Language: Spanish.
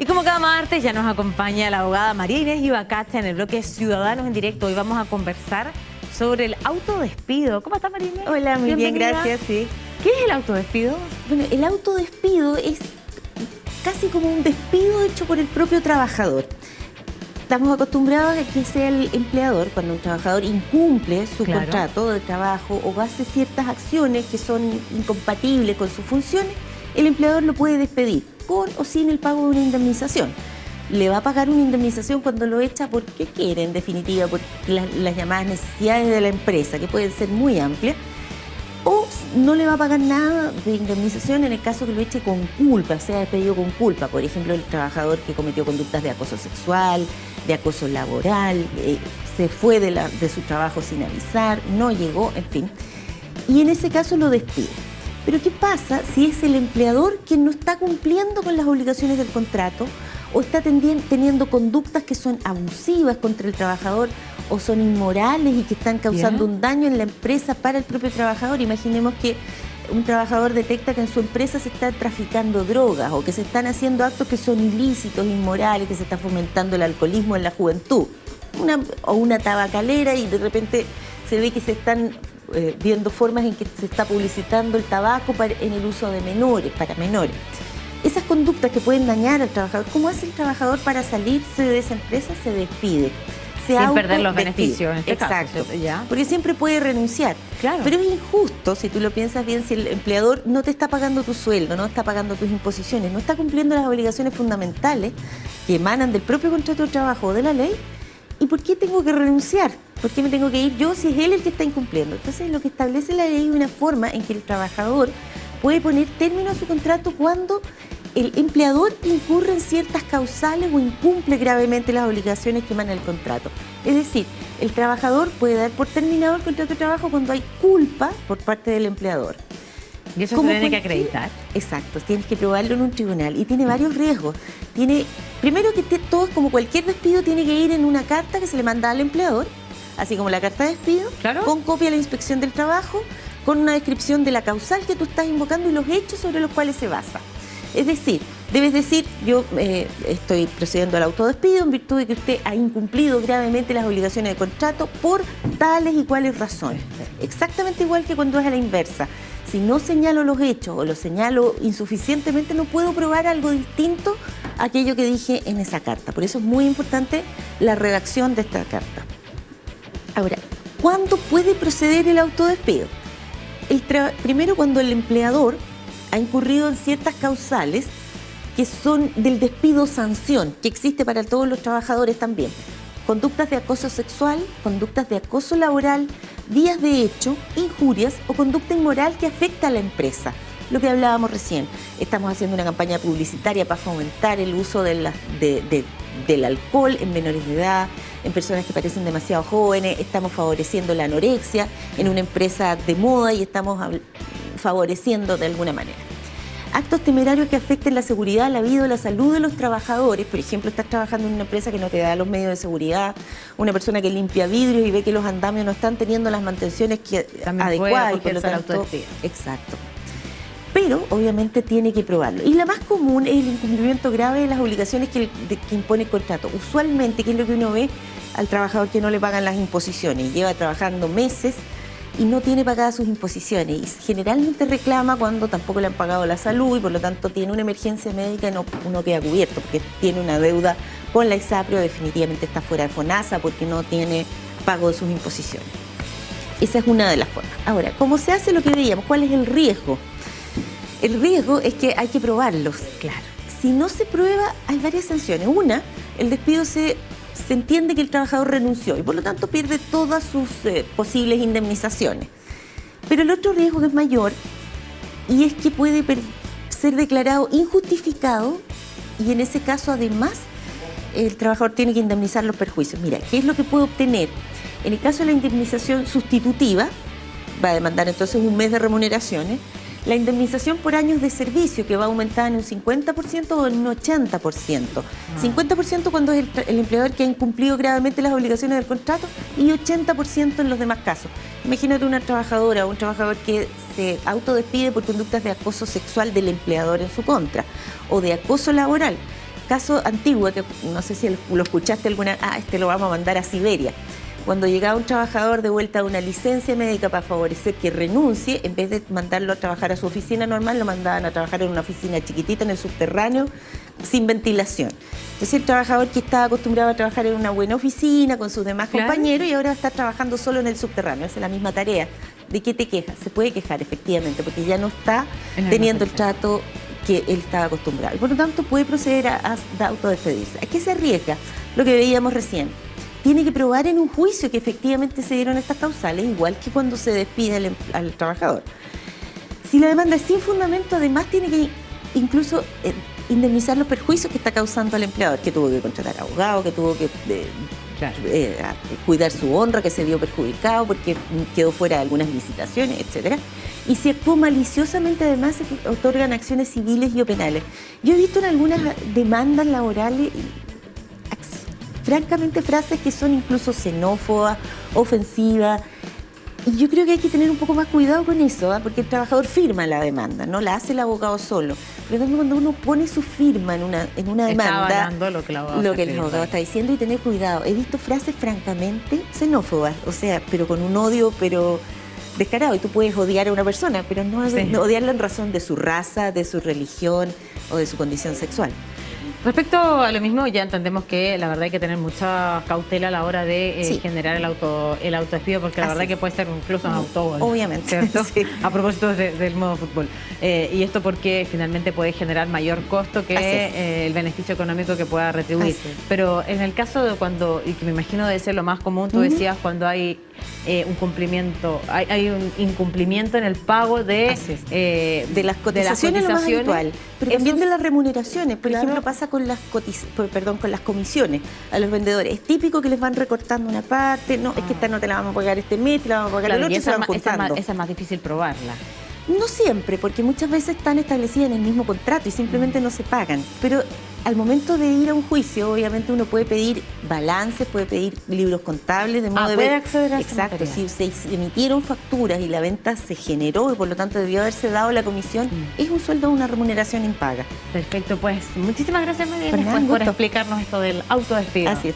Y como cada martes ya nos acompaña la abogada María Inés Ibacacha en el bloque Ciudadanos en Directo. Hoy vamos a conversar sobre el autodespido. ¿Cómo estás, María Inés? Hola, muy bien, Bienvenida. gracias, sí. ¿Qué es el autodespido? Bueno, el autodespido es casi como un despido hecho por el propio trabajador. Estamos acostumbrados a que sea el empleador, cuando un trabajador incumple su contrato de trabajo o hace ciertas acciones que son incompatibles con sus funciones, el empleador lo puede despedir, con o sin el pago de una indemnización. Le va a pagar una indemnización cuando lo echa porque quiere, en definitiva, por las llamadas necesidades de la empresa, que pueden ser muy amplias, o no le va a pagar nada de indemnización en el caso que lo eche con culpa, sea despedido con culpa. Por ejemplo, el trabajador que cometió conductas de acoso sexual, de acoso laboral, se fue de su trabajo sin avisar, no llegó, en fin. Y en ese caso lo despide. Pero ¿qué pasa si es el empleador quien no está cumpliendo con las obligaciones del contrato o está teniendo conductas que son abusivas contra el trabajador o son inmorales y que están causando un daño en la empresa para el propio trabajador? Imaginemos que un trabajador detecta que en su empresa se está traficando drogas o que se están haciendo actos que son ilícitos, inmorales, que se está fomentando el alcoholismo en la juventud, o una tabacalera, y de repente se ve que se están viendo formas en que se está publicitando el tabaco en el uso de menores, para menores. Esas conductas que pueden dañar al trabajador, ¿cómo hace el trabajador para salirse de esa empresa? Se despide. Sin perder los beneficios, en este Exacto, caso. ¿Ya? Porque siempre puede renunciar. Claro. Pero es injusto, si tú lo piensas bien, si el empleador no te está pagando tu sueldo, no está pagando tus imposiciones, no está cumpliendo las obligaciones fundamentales que emanan del propio contrato de trabajo o de la ley. ¿Y por qué tengo que renunciar? ¿Por qué me tengo que ir yo si es él el que está incumpliendo? Entonces, lo que establece la ley es una forma en que el trabajador puede poner término a su contrato cuando el empleador incurre en ciertas causales o incumple gravemente las obligaciones que emana el contrato. Es decir, el trabajador puede dar por terminado el contrato de trabajo cuando hay culpa por parte del empleador. ¿Y eso se tiene que acreditar? Exacto, tienes que probarlo en un tribunal y tiene varios riesgos. Primero que todo, como cualquier despido, tiene que ir en una carta que se le manda al empleador, así como la carta de despido, con copia de la inspección del trabajo, con una descripción de la causal que tú estás invocando y los hechos sobre los cuales se basa. Es decir, debes decir, yo estoy procediendo al autodespido en virtud de que usted ha incumplido gravemente las obligaciones de contrato por tales y cuales razones. Exactamente igual que cuando es a la inversa. Si no señalo los hechos o los señalo insuficientemente, no puedo probar algo distinto a aquello que dije en esa carta. Por eso es muy importante la redacción de esta carta. Ahora, ¿cuándo puede proceder el autodespido? Primero, cuando el empleador ha incurrido en ciertas causales que son del despido sanción, que existe para todos los trabajadores también. Conductas de acoso sexual, conductas de acoso laboral, días de hecho, injurias o conducta inmoral que afecta a la empresa. Lo que hablábamos recién, estamos haciendo una campaña publicitaria para fomentar el uso del alcohol en menores de edad, en personas que parecen demasiado jóvenes, estamos favoreciendo la anorexia en una empresa de moda y estamos favoreciendo de alguna manera. Actos temerarios que afecten la seguridad, la vida o la salud de los trabajadores. Por ejemplo, estás trabajando en una empresa que no te da los medios de seguridad, una persona que limpia vidrios y ve que los andamios no están teniendo las mantenciones adecuadas y por lo tanto, exacto. Pero obviamente tiene que probarlo. Y la más común es el incumplimiento grave de las obligaciones que impone el contrato. Usualmente, ¿qué es lo que uno ve? Al trabajador que no le pagan las imposiciones. Lleva trabajando meses y no tiene pagadas sus imposiciones. Y generalmente reclama cuando tampoco le han pagado la salud y por lo tanto tiene una emergencia médica y no queda cubierto porque tiene una deuda con la ISAPRE o definitivamente está fuera de FONASA porque no tiene pago de sus imposiciones. Esa es una de las formas. Ahora, ¿cómo se hace lo que veíamos? ¿Cuál es el riesgo? El riesgo es que hay que probarlos. Claro. Si no se prueba, hay varias sanciones. Una, el despido se entiende que el trabajador renunció y por lo tanto pierde todas sus posibles indemnizaciones. Pero el otro riesgo que es mayor y es que puede ser declarado injustificado y en ese caso además el trabajador tiene que indemnizar los perjuicios. Mira, ¿qué es lo que puede obtener? En el caso de la indemnización sustitutiva, va a demandar entonces un mes de remuneraciones. La indemnización por años de servicio, que va a aumentar en un 50% o en un 80%. 50% cuando es el empleador que ha incumplido gravemente las obligaciones del contrato y 80% en los demás casos. Imagínate una trabajadora o un trabajador que se autodespide por conductas de acoso sexual del empleador en su contra o de acoso laboral. caso antiguo, que no sé si lo escuchaste alguna, lo vamos a mandar a Siberia. Cuando llegaba un trabajador de vuelta a una licencia médica para favorecer que renuncie, en vez de mandarlo a trabajar a su oficina normal, lo mandaban a trabajar en una oficina chiquitita en el subterráneo, sin ventilación. Entonces el trabajador que estaba acostumbrado a trabajar en una buena oficina con sus demás compañeros y ahora está trabajando solo en el subterráneo, hace la misma tarea. ¿De qué te quejas? Se puede quejar efectivamente, porque ya no está teniendo el trato que él estaba acostumbrado. Y por lo tanto puede proceder a autodespedirse. ¿A qué se arriesga? Lo que veíamos recién. Tiene que probar en un juicio que efectivamente se dieron estas causales, igual que cuando se despide al trabajador. Si la demanda es sin fundamento, además tiene que incluso indemnizar los perjuicios que está causando al empleador, que tuvo que contratar abogado, que tuvo que cuidar su honra, que se vio perjudicado porque quedó fuera de algunas licitaciones, etcétera. Y si actuó maliciosamente, además se otorgan acciones civiles y o penales. Yo he visto en algunas demandas laborales francamente frases que son incluso xenófobas, ofensivas, y yo creo que hay que tener un poco más cuidado con eso, porque el trabajador firma la demanda, no la hace el abogado solo. Pero cuando uno pone su firma en una demanda, está avalando lo que el abogado está diciendo, y tener cuidado. He visto frases francamente xenófobas, o sea, pero con un odio, pero descarado, y tú puedes odiar a una persona, pero no odiarla en razón de su raza, de su religión o de su condición sexual. Respecto a lo mismo, ya entendemos que la verdad hay que tener mucha cautela a la hora de generar el autodespido, porque la verdad que puede ser incluso un autogol. Obviamente. ¿Cierto? Sí. A propósito del modo fútbol. Y esto porque finalmente puede generar mayor costo que el beneficio económico que pueda retribuir. Pero en el caso de cuando, y que me imagino debe ser lo más común, tú decías cuando hay un cumplimiento, hay un incumplimiento en el pago de las cotizaciones, lo más habitual, pero también de las remuneraciones. Por ejemplo, pasa con las comisiones a los vendedores. Es típico que les van recortando una parte, no, es que esta no te la vamos a pagar este mes, te la vamos a pagar el otro, y se van juntando. Esa es más difícil probarla. No siempre, porque muchas veces están establecidas en el mismo contrato y simplemente no se pagan. Pero al momento de ir a un juicio, obviamente uno puede pedir balances, puede pedir libros contables, de modo de puede acceder a ese Exacto, si se emitieron facturas y la venta se generó y por lo tanto debió haberse dado la comisión, es un sueldo o una remuneración impaga. Perfecto, pues muchísimas gracias, María Inés, por explicarnos esto del autodespido. Así es.